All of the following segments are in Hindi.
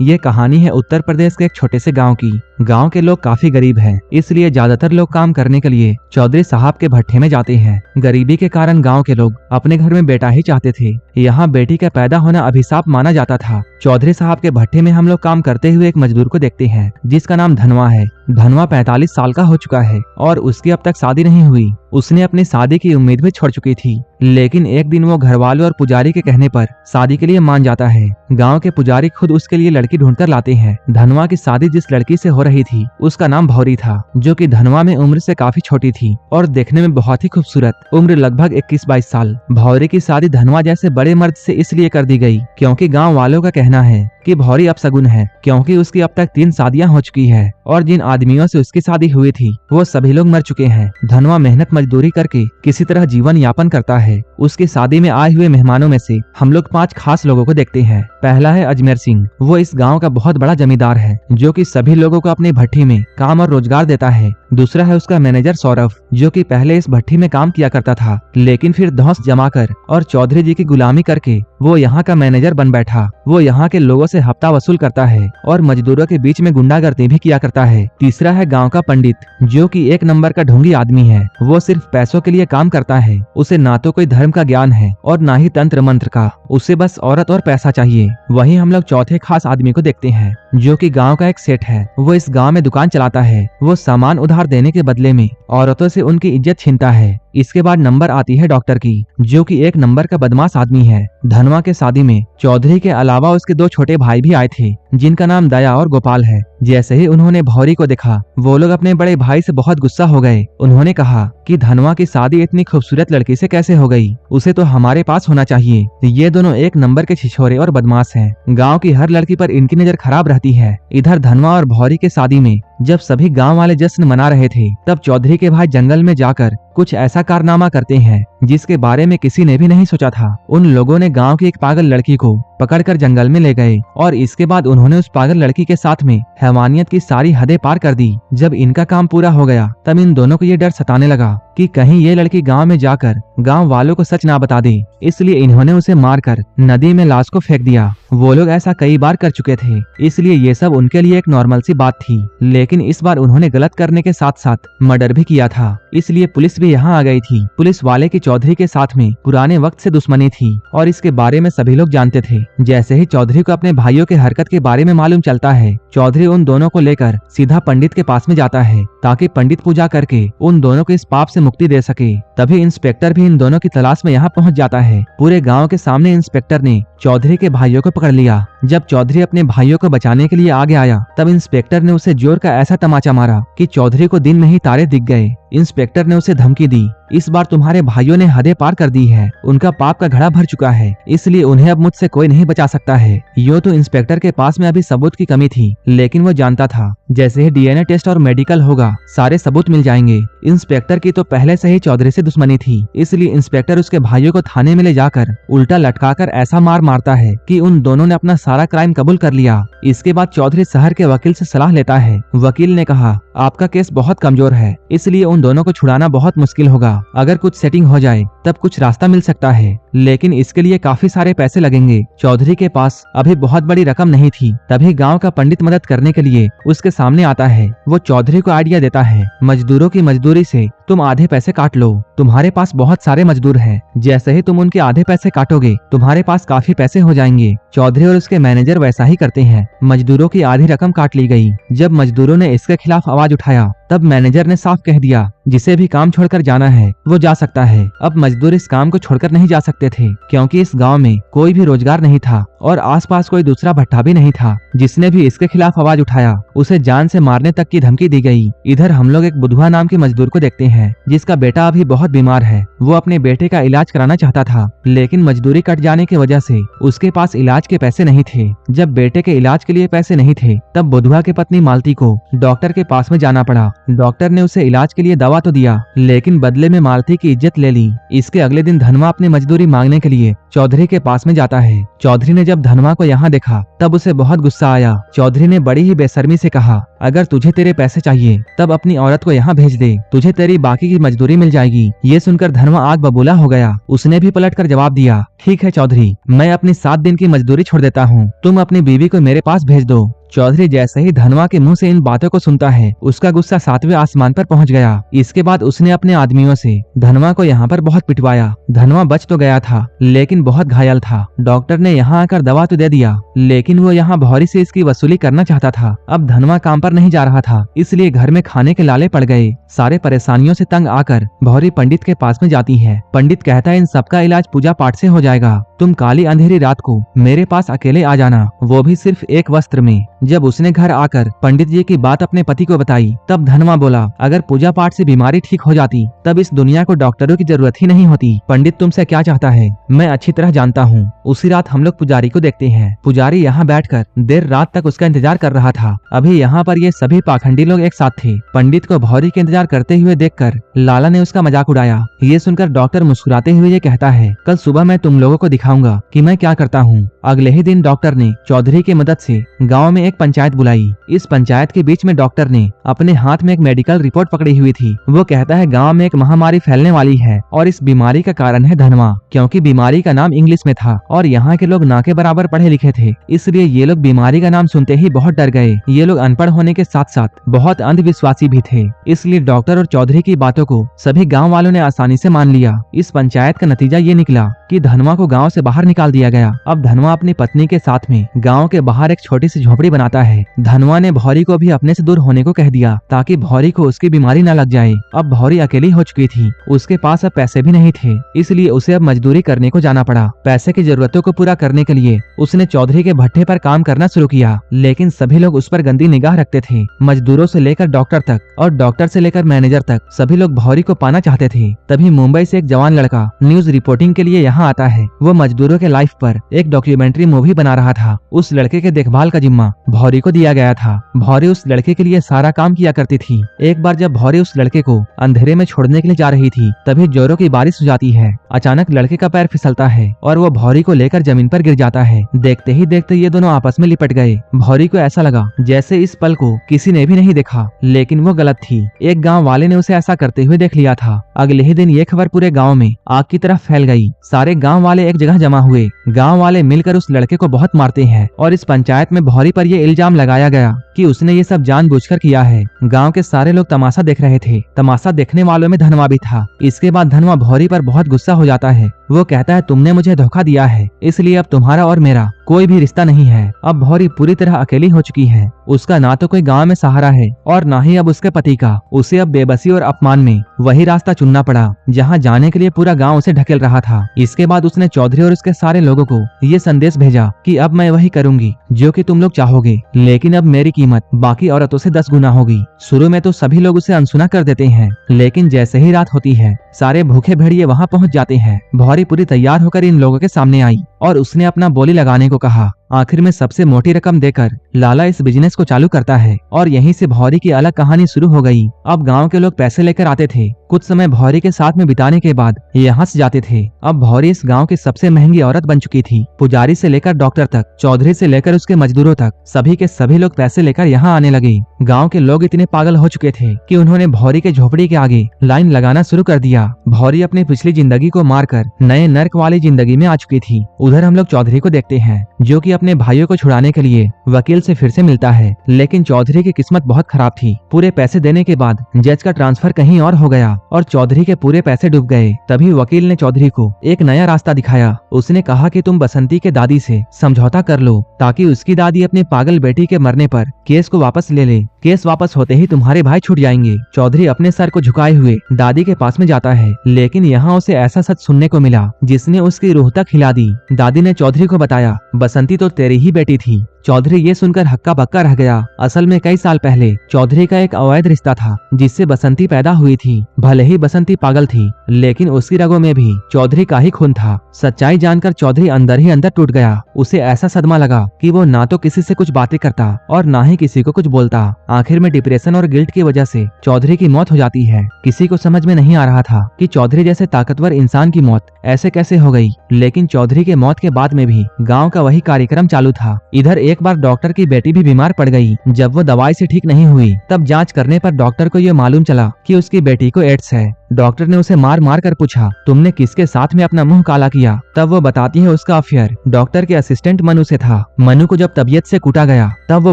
ये कहानी है उत्तर प्रदेश के एक छोटे से गांव की। गांव के लोग काफी गरीब हैं, इसलिए ज्यादातर लोग काम करने के लिए चौधरी साहब के भट्ठे में जाते हैं। गरीबी के कारण गांव के लोग अपने घर में बेटा ही चाहते थे। यहाँ बेटी का पैदा होना अभिशाप माना जाता था। चौधरी साहब के भट्ठे में हम लोग काम करते हुए एक मजदूर को देखते हैं जिसका नाम धनवा है। धनवा 45 साल का हो चुका है और उसकी अब तक शादी नहीं हुई। उसने अपनी शादी की उम्मीद भी छोड़ चुकी थी, लेकिन एक दिन वो घरवालों और पुजारी के कहने पर शादी के लिए मान जाता है। गांव के पुजारी खुद उसके लिए लड़की ढूंढकर लाते हैं। धनवा की शादी जिस लड़की से हो रही थी उसका नाम भौरी था, जो कि धनवा में उम्र से काफी छोटी थी और देखने में बहुत ही खूबसूरत, उम्र लगभग 21-22 साल। भौरी की शादी धनवा जैसे बड़े मर्द से इसलिए कर दी गई क्योंकि गाँव वालों का कहना है कि भौरी अपशगुन है, क्योंकि उसकी अब तक 3 शादियां हो चुकी है और जिन आदमियों से उसकी शादी हुई थी वो सभी लोग मर चुके हैं। धनवा मेहनत मजदूरी करके किसी तरह जीवन यापन करता है। उसकी शादी में आए हुए मेहमानों में से हम लोग 5 खास लोगों को देखते हैं। पहला है अजमेर सिंह। वो इस गांव का बहुत बड़ा जमींदार है, जो कि सभी लोगों को अपनी भट्टी में काम और रोजगार देता है। दूसरा है उसका मैनेजर सौरभ, जो कि पहले इस भट्टी में काम किया करता था, लेकिन फिर धौंस जमाकर और चौधरी जी की गुलामी करके वो यहाँ का मैनेजर बन बैठा। वो यहाँ के लोगों से हफ्ता वसूल करता है और मजदूरों के बीच में गुंडागर्दी भी किया करता है। तीसरा है गांव का पंडित, जो कि एक नंबर का ढोंगी आदमी है। वो सिर्फ पैसों के लिए काम करता है। उसे ना तो कोई धर्म का ज्ञान है और ना ही तंत्र मंत्र का। उसे बस औरत और पैसा चाहिए। वहीं हम लोग चौथे खास आदमी को देखते हैं, जो कि गांव का एक सेठ है। वो इस गांव में दुकान चलाता है। वो सामान उधार देने के बदले में औरतों से उनकी इज्जत छीनता है। इसके बाद नंबर आती है डॉक्टर की, जो कि एक नंबर का बदमाश आदमी है। धनवा के शादी में चौधरी के अलावा उसके 2 छोटे भाई भी आए थे, जिनका नाम दया और गोपाल है। जैसे ही उन्होंने भौरी को देखा, वो लोग अपने बड़े भाई से बहुत गुस्सा हो गए। उन्होंने कहा कि धनवा की शादी इतनी खूबसूरत लड़की से कैसे हो गई, उसे तो हमारे पास होना चाहिए। ये दोनों एक नंबर के छिछोरे और बदमाश हैं। गांव की हर लड़की पर इनकी नजर खराब रहती है। इधर धनवा और भौरी के शादी में जब सभी गांव वाले जश्न मना रहे थे, तब चौधरी के भाई जंगल में जाकर कुछ ऐसा कारनामा करते हैं जिसके बारे में किसी ने भी नहीं सोचा था। उन लोगों ने गांव की एक पागल लड़की को पकड़कर जंगल में ले गए और इसके बाद उन्होंने उस पागल लड़की के साथ में हैवानियत की सारी हदें पार कर दी। जब इनका काम पूरा हो गया, तब इन दोनों को ये डर सताने लगा कि कहीं ये लड़की गांव में जाकर गांव वालों को सच ना बता दे, इसलिए इन्होंने उसे मारकर नदी में लाश को फेंक दिया। वो लोग ऐसा कई बार कर चुके थे, इसलिए ये सब उनके लिए एक नॉर्मल सी बात थी। लेकिन इस बार उन्होंने गलत करने के साथ साथ मर्डर भी किया था, इसलिए पुलिस भी यहाँ आ गई थी। पुलिस वाले की चौधरी के साथ में पुराने वक्त से दुश्मनी थी और इसके बारे में सभी लोग जानते थे। जैसे ही चौधरी को अपने भाइयों के हरकत के बारे में मालूम चलता है, चौधरी उन दोनों को लेकर सीधा पंडित के पास में जाता है, ताकि पंडित पूजा करके उन दोनों को इस पाप से मुक्ति दे सके। तभी इंस्पेक्टर भी इन दोनों की तलाश में यहाँ पहुँच जाता है। पूरे गाँव के सामने इंस्पेक्टर ने चौधरी के भाइयों को पकड़ लिया। जब चौधरी अपने भाइयों को बचाने के लिए आगे आया, तब इंस्पेक्टर ने उसे जोर का ऐसा तमाचा मारा कि चौधरी को दिन में ही तारे दिख गए। इंस्पेक्टर ने उसे धमकी दी, इस बार तुम्हारे भाइयों ने हदें पार कर दी है, उनका पाप का घड़ा भर चुका है, इसलिए उन्हें अब मुझसे कोई नहीं बचा सकता है। यो तो इंस्पेक्टर के पास में अभी सबूत की कमी थी, लेकिन वो जानता था जैसे ही डीएनए टेस्ट और मेडिकल होगा, सारे सबूत मिल जाएंगे। इंस्पेक्टर की तो पहले से ही चौधरी से दुश्मनी थी, इसलिए इंस्पेक्टर उसके भाइयों को थाने में ले जाकर उल्टा लटकाकर ऐसा मार मारता है कि उन दोनों ने अपना सारा क्राइम कबूल कर लिया। इसके बाद चौधरी शहर के वकील से सलाह लेता है। वकील ने कहा, आपका केस बहुत कमजोर है, इसलिए उन दोनों को छुड़ाना बहुत मुश्किल होगा। अगर कुछ सेटिंग हो जाए तब कुछ रास्ता मिल सकता है, लेकिन इसके लिए काफी सारे पैसे लगेंगे। चौधरी के पास अभी बहुत बड़ी रकम नहीं थी। तभी गांव का पंडित मदद करने के लिए उसके सामने आता है। वो चौधरी को आइडिया देता है, मजदूरों की मजदूरी से तुम आधे पैसे काट लो, तुम्हारे पास बहुत सारे मजदूर हैं। जैसे ही तुम उनके आधे पैसे काटोगे, तुम्हारे पास काफी पैसे हो जाएंगे। चौधरी और उसके मैनेजर वैसा ही करते हैं। मजदूरों की आधी रकम काट ली गई। जब मजदूरों ने इसके खिलाफ आवाज उठाया, तब मैनेजर ने साफ कह दिया, जिसे भी काम छोड़कर जाना है वो जा सकता है। अब मजदूर इस काम को छोड़कर नहीं जा सकते थे, क्योंकि इस गांव में कोई भी रोजगार नहीं था और आसपास कोई दूसरा भट्ठा भी नहीं था। जिसने भी इसके खिलाफ आवाज उठाया, उसे जान से मारने तक की धमकी दी गई। इधर हम लोग एक बुधवा नाम के मजदूर को देखते हैं, जिसका बेटा अभी बहुत बीमार है। वो अपने बेटे का इलाज कराना चाहता था, लेकिन मजदूरी कट जाने की वजह से उसके पास इलाज के पैसे नहीं थे। जब बेटे के इलाज के लिए पैसे नहीं थे, तब बुधवा की पत्नी मालती को डॉक्टर के पास में जाना पड़ा। डॉक्टर ने उसे इलाज के लिए दवा तो दिया, लेकिन बदले में मालती की इज्जत ले ली। इसके अगले दिन धनवा अपनी मजदूरी मांगने के लिए चौधरी के पास में जाता है। चौधरी ने जब धनवा को यहाँ देखा तब उसे बहुत गुस्सा आया। चौधरी ने बड़ी ही बेशर्मी से कहा, अगर तुझे तेरे पैसे चाहिए तब अपनी औरत को यहाँ भेज दे, तुझे तेरी बाकी की मजदूरी मिल जाएगी। ये सुनकर धनवा आग बबूला हो गया। उसने भी पलट कर जवाब दिया, ठीक है चौधरी, मैं अपनी 7 दिन की मजदूरी छोड़ देता हूँ, तुम अपनी बीवी को मेरे पास भेज दो। चौधरी जैसे ही धनवा के मुंह से इन बातों को सुनता है, उसका गुस्सा 7वें आसमान पर पहुंच गया। इसके बाद उसने अपने आदमियों से धनवा को यहाँ पर बहुत पिटवाया। धनवा बच तो गया था लेकिन बहुत घायल था। डॉक्टर ने यहाँ आकर दवा तो दे दिया लेकिन वो यहाँ भौरी से इसकी वसूली करना चाहता था। अब धनवा काम पर नहीं जा रहा था इसलिए घर में खाने के लाले पड़ गए। सारे परेशानियों से तंग आकर भौरी पंडित के पास में जाती है। पंडित कहता है इन सबका इलाज पूजा पाठ से हो जाएगा, तुम काली अंधेरी रात को मेरे पास अकेले आ जाना, वो भी सिर्फ एक वस्त्र में। जब उसने घर आकर पंडित जी की बात अपने पति को बताई तब धनवा बोला, अगर पूजा पाठ से बीमारी ठीक हो जाती तब इस दुनिया को डॉक्टरों की जरूरत ही नहीं होती। पंडित तुमसे क्या चाहता है मैं अच्छी तरह जानता हूँ। उसी रात हम लोग पुजारी को देखते हैं। पुजारी यहाँ बैठकर देर रात तक उसका इंतजार कर रहा था। अभी यहाँ पर ये सभी पाखंडी लोग एक साथ थे। पंडित को भौरी के इंतजार करते हुए देखकर लाला ने उसका मजाक उड़ाया। ये सुनकर डॉक्टर मुस्कुराते हुए ये कहता है, कल सुबह मैं तुम लोगों को दिखाऊंगा कि मैं क्या करता हूँ। अगले ही दिन डॉक्टर ने चौधरी की मदद से गाँव में एक पंचायत बुलाई। इस पंचायत के बीच में डॉक्टर ने अपने हाथ में एक मेडिकल रिपोर्ट पकड़ी हुई थी। वो कहता है गांव में एक महामारी फैलने वाली है और इस बीमारी का कारण है धनवा, क्योंकि बीमारी का नाम इंग्लिश में था और यहाँ के लोग ना के बराबर पढ़े लिखे थे, इसलिए ये लोग बीमारी का नाम सुनते ही बहुत डर गए। ये लोग अनपढ़ होने के साथ साथ बहुत अंधविश्वासी भी थे, इसलिए डॉक्टर और चौधरी की बातों को सभी गाँव वालों ने आसानी से मान लिया। इस पंचायत का नतीजा ये निकला कि धनवा को गाँव से बाहर निकाल दिया गया। अब धनवा अपनी पत्नी के साथ में गाँव के बाहर एक छोटी सी झोपड़ी बनाता है। धनवा ने भौरी को भी अपने से दूर होने को कह दिया ताकि भौरी को उसकी बीमारी न लग जाए। अब भौरी अकेली हो चुकी थी, उसके पास अब पैसे भी नहीं थे, इसलिए उसे अब मजदूरी करने को जाना पड़ा। पैसे की जरूरतों को पूरा करने के लिए उसने चौधरी के भट्टे पर काम करना शुरू किया, लेकिन सभी लोग उस पर गंदी निगाह रखते थे। मजदूरों से लेकर डॉक्टर तक और डॉक्टर से लेकर मैनेजर तक सभी लोग भौरी को पाना चाहते थे। तभी मुंबई से एक जवान लड़का न्यूज रिपोर्टिंग के लिए यहाँ आता है। वो मजदूरों के लाइफ पर एक डॉक्यूमेंट्री मूवी बना रहा था। उस लड़के के देखभाल का जिम्मा भौरी को दिया गया था। भौरी उस लड़के के लिए सारा काम किया करती थी। एक बार जब भौरी उस लड़के को अंधेरे में छोड़ने के लिए जा रही थी तभी जोरों की बारिश हो जाती है। अचानक लड़के का पैर फिसलता है और वो भौरी को लेकर जमीन पर गिर जाता है। देखते ही देखते ये दोनों आपस में लिपट गए। भौरी को ऐसा लगा जैसे इस पल को किसी ने भी नहीं देखा, लेकिन वो गलत थी। एक गाँव वाले ने उसे ऐसा करते हुए देख लिया था। अगले ही दिन ये खबर पूरे गाँव में आग की तरह फैल गई। सारे गाँव वाले एक जगह जमा हुए। गाँव वाले मिलकर उस लड़के को बहुत मारते हैं और इस पंचायत में भौरी पर ये इल्जाम लगाया गया कि उसने ये सब जानबूझकर किया है। गांव के सारे लोग तमाशा देख रहे थे। तमाशा देखने वालों में धनवा भी था। इसके बाद धनवा भौरी पर बहुत गुस्सा हो जाता है। वो कहता है तुमने मुझे धोखा दिया है, इसलिए अब तुम्हारा और मेरा कोई भी रिश्ता नहीं है। अब भौरी पूरी तरह अकेली हो चुकी है। उसका ना तो कोई गांव में सहारा है और ना ही अब उसके पति का। उसे अब बेबसी और अपमान में वही रास्ता चुनना पड़ा जहां जाने के लिए पूरा गांव उसे ढकेल रहा था। इसके बाद उसने चौधरी और उसके सारे लोगों को ये संदेश भेजा कि अब मैं वही करूंगी जो कि तुम लोग चाहोगे, लेकिन अब मेरी कीमत बाकी औरतों से 10 गुना होगी। शुरू में तो सभी लोग उसे अनसुना कर देते हैं, लेकिन जैसे ही रात होती है सारे भूखे भेड़िए वहां पहुंच जाते हैं। भौरी पूरी तैयार होकर इन लोगों के सामने आई और उसने अपना बोली लगाने को कहा। आखिर में सबसे मोटी रकम देकर लाला इस बिजनेस को चालू करता है और यहीं से भौरी की अलग कहानी शुरू हो गई। अब गांव के लोग पैसे लेकर आते थे। कुछ समय भौरी के साथ में बिताने के बाद यहाँ से जाते थे। अब भौरी इस गांव की सबसे महंगी औरत बन चुकी थी। पुजारी से लेकर डॉक्टर तक, चौधरी से लेकर उसके मजदूरों तक, सभी के सभी लोग पैसे लेकर यहाँ आने लगे। गाँव के लोग इतने पागल हो चुके थे कि उन्होंने भौरी के झोपड़ी के आगे लाइन लगाना शुरू कर दिया। भौरी अपनी पिछली जिंदगी को मारकर नए नर्क वाली जिंदगी में आ चुकी थी। उधर हम लोग चौधरी को देखते हैं जो कि अपने भाइयों को छुड़ाने के लिए वकील से फिर से मिलता है, लेकिन चौधरी की किस्मत बहुत खराब थी। पूरे पैसे देने के बाद जज का ट्रांसफर कहीं और हो गया और चौधरी के पूरे पैसे डूब गए। तभी वकील ने चौधरी को एक नया रास्ता दिखाया। उसने कहा कि तुम बसंती के दादी से समझौता कर लो ताकि उसकी दादी अपनी पागल बेटी के मरने पर केस को वापस ले ले। केस वापस होते ही तुम्हारे भाई छूट जाएंगे। चौधरी अपने सर को झुकाए हुए दादी के पास में जाता है, लेकिन यहाँ उसे ऐसा सच सुनने को मिला जिसने उसकी रूह तक हिला दी। दादी ने चौधरी को बताया, बसंती तो तेरी ही बेटी थी, चौधरी ये सुनकर हक्का बक्का रह गया। असल में कई साल पहले चौधरी का एक अवैध रिश्ता था जिससे बसंती पैदा हुई थी। भले ही बसंती पागल थी लेकिन उसकी रगों में भी चौधरी का ही खून था। सच्चाई जानकर चौधरी अंदर ही अंदर टूट गया। उसे ऐसा सदमा लगा कि वो ना तो किसी से कुछ बातें करता और ना ही किसी को कुछ बोलता। आखिर में डिप्रेशन और गिल्ट की वजह से चौधरी की मौत हो जाती है। किसी को समझ में नहीं आ रहा था कि चौधरी जैसे ताकतवर इंसान की मौत ऐसे कैसे हो गई। लेकिन चौधरी के मौत के बाद में भी गांव का वही कार्यक्रम चालू था। इधर एक बार डॉक्टर की बेटी भी बीमार पड़ गई। जब वो दवाई से ठीक नहीं हुई तब जांच करने पर डॉक्टर को ये मालूम चला कि उसकी बेटी को एड्स है। डॉक्टर ने उसे मार मार कर पूछा, तुमने किसके साथ में अपना मुंह काला किया? तब वो बताती है उसका अफेयर डॉक्टर के असिस्टेंट मनु से था। मनु को जब तबीयत से कूटा गया तब वो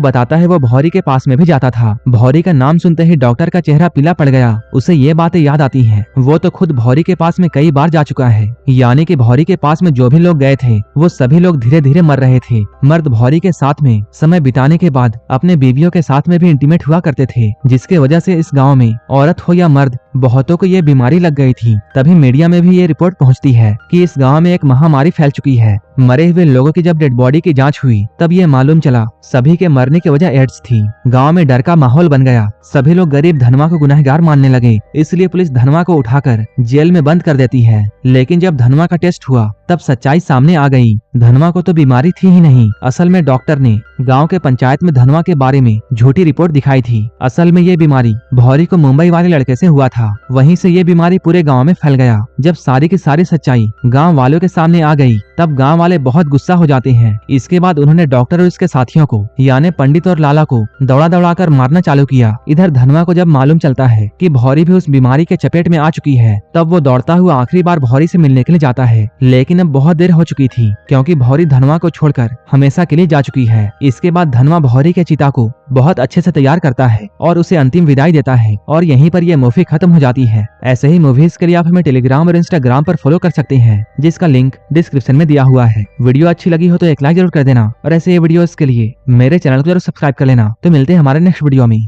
बताता है वो भौरी के पास में भी जाता था। भौरी का नाम सुनते ही डॉक्टर का चेहरा पीला पड़ गया। उसे ये बातें याद आती हैं। वो तो खुद भौरी के पास में कई बार जा चुका है। यानी कि भौरी के पास में जो भी लोग गए थे वो सभी लोग धीरे धीरे मर रहे थे। मर्द भौरी के साथ में समय बिताने के बाद अपने बीवियों के साथ में भी इंटीमेट हुआ करते थे, जिसके वजह से इस गाँव में औरत हो या मर्द बहुतों को ये बीमारी लग गई थी। तभी मीडिया में भी ये रिपोर्ट पहुंचती है कि इस गांव में एक महामारी फैल चुकी है। मरे हुए लोगों की जब डेड बॉडी की जांच हुई तब ये मालूम चला सभी के मरने की वजह एड्स थी। गांव में डर का माहौल बन गया। सभी लोग गरीब धनवा को गुनहगार मानने लगे। इसलिए पुलिस धनवा को उठाकर जेल में बंद कर देती है। लेकिन जब धनवा का टेस्ट हुआ तब सच्चाई सामने आ गई। धनवा को तो बीमारी थी ही नहीं। असल में डॉक्टर ने गांव के पंचायत में धनवा के बारे में झूठी रिपोर्ट दिखाई थी। असल में ये बीमारी भौरी को मुंबई वाले लड़के से हुआ था। वहीं से ये बीमारी पूरे गांव में फैल गया। जब सारी की सारी सच्चाई गांव वालों के सामने आ गई तब गांव वाले बहुत गुस्सा हो जाते हैं। इसके बाद उन्होंने डॉक्टर और उसके साथियों को यानी पंडित और लाला को दौड़ा दौड़ा कर मारना चालू किया। इधर धनवा को जब मालूम चलता है कि भौरी भी उस बीमारी के चपेट में आ चुकी है तब वो दौड़ता हुआ आखिरी बार भौरी से मिलने के लिए जाता है। लेकिन अब बहुत देर हो चुकी थी क्योंकि भौरी धनवा को छोड़कर हमेशा के लिए जा चुकी है। इसके बाद धनवा भौरी के चिता को बहुत अच्छे से तैयार करता है और उसे अंतिम विदाई देता है और यहीं पर यह मूवी खत्म हो जाती है। ऐसे ही मूवीज के लिए आप हमें टेलीग्राम और इंस्टाग्राम पर फॉलो कर सकते हैं जिसका लिंक डिस्क्रिप्शन में दिया हुआ है। वीडियो अच्छी लगी हो तो एक लाइक जरूर कर देना और ऐसे वीडियोस के लिए मेरे चैनल को जरूर सब्सक्राइब कर लेना। तो मिलते हैं हमारे नेक्स्ट वीडियो में।